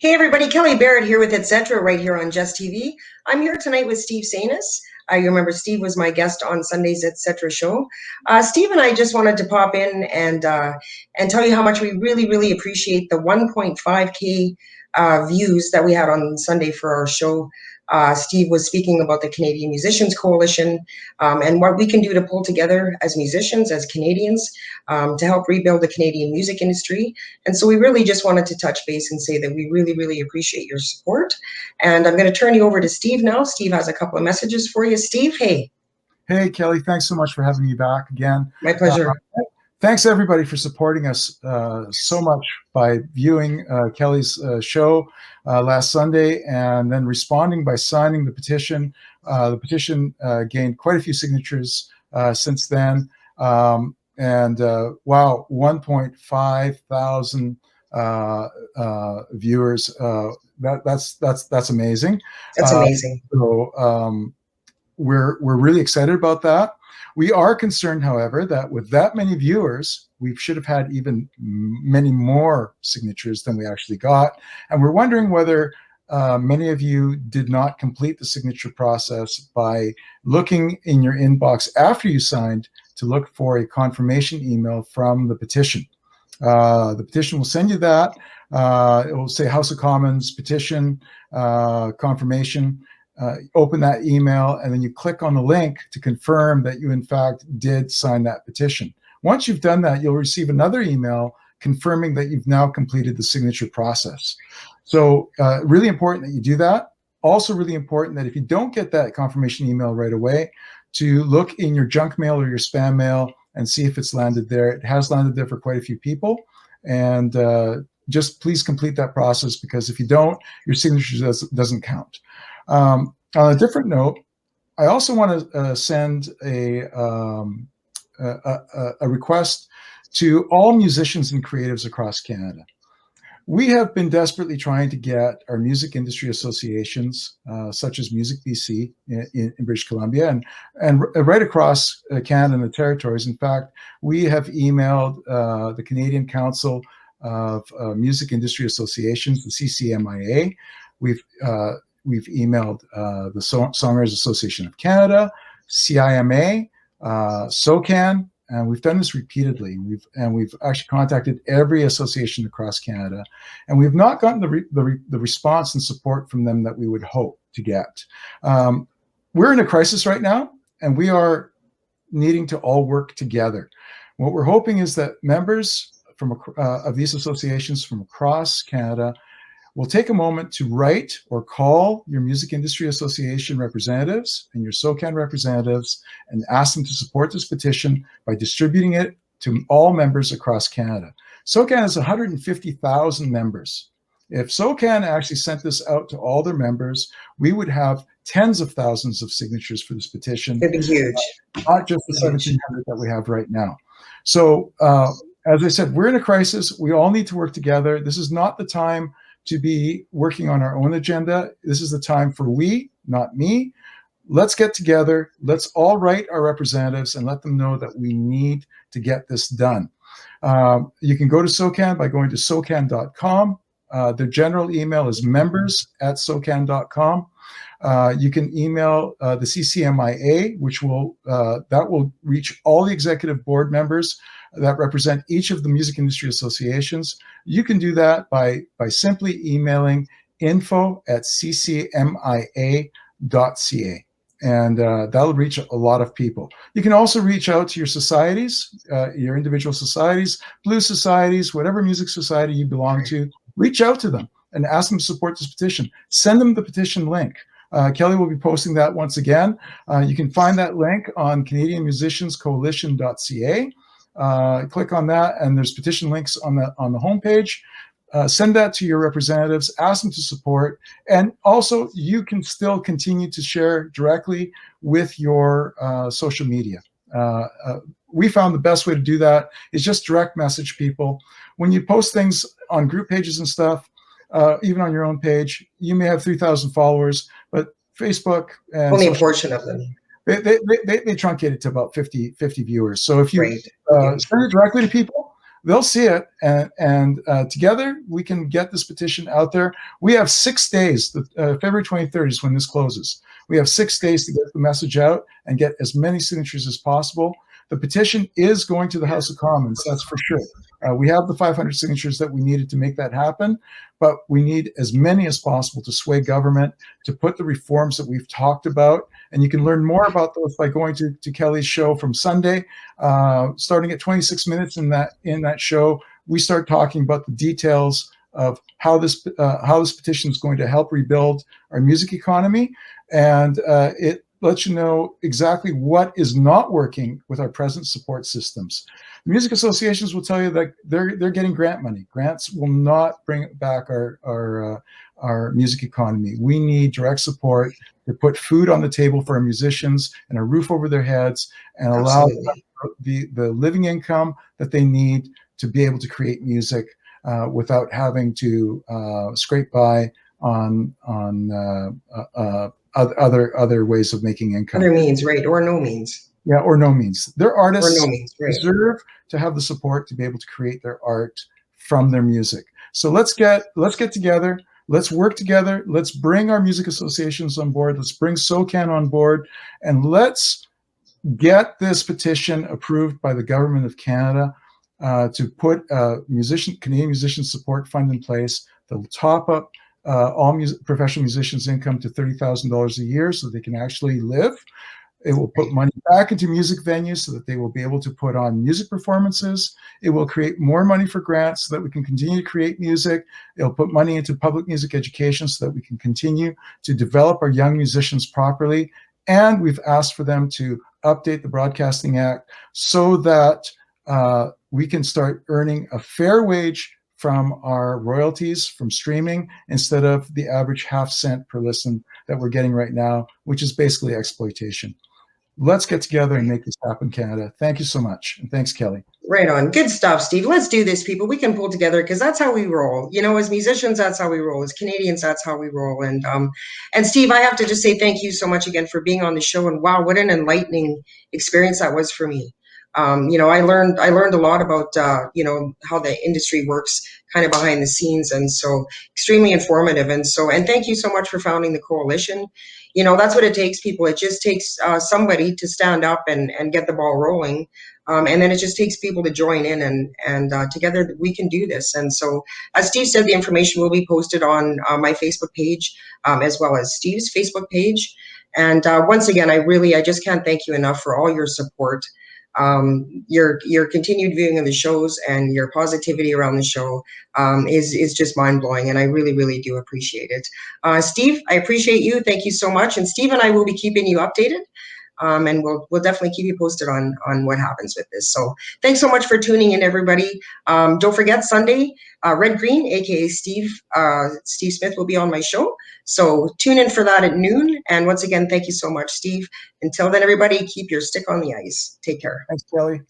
Hey everybody, Kelly Barrett here with Etcetera right here on Just TV. I'm here tonight with Steve Sanais. You remember Steve was my guest on Sunday's Etcetera show. Steve and I just wanted to pop in and tell you how much we really appreciate the 1.5K views that we had on Sunday for our show. Steve was speaking about the Canadian Musicians Coalition and what we can do to pull together as musicians, as Canadians, to help rebuild the Canadian music industry. And so we really just wanted to touch base and say that we really appreciate your support. And I'm going to turn you over to Steve now. Steve has a couple of messages for you. Steve, hey. Hey, Kelly, thanks so much for having me back again. My pleasure. Thanks, everybody, for supporting us so much by viewing Kelly's show last Sunday and then responding by signing the petition. The petition gained quite a few signatures since then. Wow, 1.5 thousand viewers. That's amazing. That's amazing. We're really excited about that. We are concerned, however, that with that many viewers, we should have had even many more signatures than we actually got. And we're wondering whether many of you did not complete the signature process by looking in your inbox after you signed to look for a confirmation email from the petition. The petition will send you that. It will say House of Commons petition confirmation. Open that email, and then you click on the link to confirm that you, in fact, did sign that petition. Once you've done that, you'll receive another email confirming that you've now completed the signature process. So really important that you do that. Also really important that if you don't get that confirmation email right away, to look in your junk mail or your spam mail and see if it's landed there. It has landed there for quite a few people. And just please complete that process, because if you don't, your signature doesn't count. On a different note, I also want to send a request to all musicians and creatives across Canada. We have been desperately trying to get our music industry associations, such as Music BC in British Columbia, and right across Canada and the territories. In fact, we have emailed the Canadian Council of Music Industry Associations, the CCMIA. We've emailed the Songwriters Association of Canada, CIMA, SOCAN, and we've done this repeatedly. We've actually contacted every association across Canada, and we've not gotten the response and support from them that we would hope to get. We're in a crisis right now, and we are needing to all work together. What we're hoping is that members of these associations from across Canada will take a moment to write or call your music industry association representatives and your SOCAN representatives and ask them to support this petition by distributing it to all members across Canada. SOCAN has 150,000 members. If SOCAN actually sent this out to all their members, we would have tens of thousands of signatures for this petition. It'd be huge. Not just the 1,700 that we have right now. So, as I said, we're in a crisis. We all need to work together. This is not the time to be working on our own agenda. This is the time for we, not me. Let's get together. Let's all write our representatives and let them know that we need to get this done. You can go to SOCAN by going to socan.com. Their general email is members@socan.com. You can email the CCMIA, which will reach all the executive board members that represent each of the music industry associations. You can do that by simply emailing info@ccmia.ca, and that'll reach a lot of people. You can also reach out to your societies, your individual societies, blues societies, whatever music society you belong to. Reach out to them and ask them to support this petition. Send them the petition link. Kelly will be posting that once again. You can find that link on CanadianMusiciansCoalition.ca. Click on that, and there's petition links on the homepage. Send that to your representatives, ask them to support, and also you can still continue to share directly with your social media. We found the best way to do that is just direct message people. When you post things on group pages and stuff, even on your own page, you may have 3,000 followers, but Facebook and only a portion of them. They truncate it to about 50 viewers. So if you send it directly to people, they'll see it, and together we can get this petition out there. We have 6 days. February 23rd is when this closes. We have 6 days to get the message out and get as many signatures as possible. The petition is going to the House of Commons, that's for sure. We have the 500 signatures that we needed to make that happen, but we need as many as possible to sway government, to put the reforms that we've talked about. And you can learn more about those by going to Kelly's show from Sunday, starting at 26 minutes in that show. We start talking about the details of how this petition is going to help rebuild our music economy, and it lets you know exactly what is not working with our present support systems. Music associations will tell you that they're getting grant money. Grants will not bring back our music economy. We need direct support to put food on the table for our musicians and a roof over their heads, and allow the living income that they need to be able to create music without having to scrape by on other ways of making income. Other means, right, or no means. Yeah, or no means. Their artists or no means, right. deserve to have the support to be able to create their art from their music. So let's get together. Let's work together. Let's bring our music associations on board. Let's bring SOCAN on board, and let's get this petition approved by the government of Canada to put a Canadian Musician Support Fund in place that will top up all professional musicians' income to $30,000 a year so they can actually live. It will put money back into music venues so that they will be able to put on music performances. It will create more money for grants so that we can continue to create music. It'll put money into public music education so that we can continue to develop our young musicians properly. And we've asked for them to update the Broadcasting Act so that we can start earning a fair wage from our royalties from streaming instead of the average half-cent per listen that we're getting right now, which is basically exploitation. Let's get together and make this happen, Canada. Thank you so much. And thanks, Kelly. Right on. Good stuff, Steve. Let's do this, people. We can pull together because that's how we roll. You know, as musicians, that's how we roll. As Canadians, that's how we roll. And Steve, I have to just say thank you so much again for being on the show. And wow, what an enlightening experience that was for me. You know, I learned a lot about you know, how the industry works kind of behind the scenes, and so extremely informative. And thank you so much for founding the coalition. You know, that's what it takes, people. It just takes somebody to stand up and get the ball rolling. And then it just takes people to join in, and together we can do this. And so, as Steve said, the information will be posted on my Facebook page, as well as Steve's Facebook page. And once again, I just can't thank you enough for all your support. Your continued viewing of the shows and your positivity around the show is just mind-blowing, and I really, really do appreciate it. Steve, I appreciate you. Thank you so much. And Steve and I will be keeping you updated. And we'll definitely keep you posted on what happens with this. So thanks so much for tuning in, everybody. Don't forget, Sunday, Red Green, aka Steve Smith, will be on my show. So tune in for that at noon. And once again, thank you so much, Steve. Until then, everybody, keep your stick on the ice. Take care. Thanks, Kelly.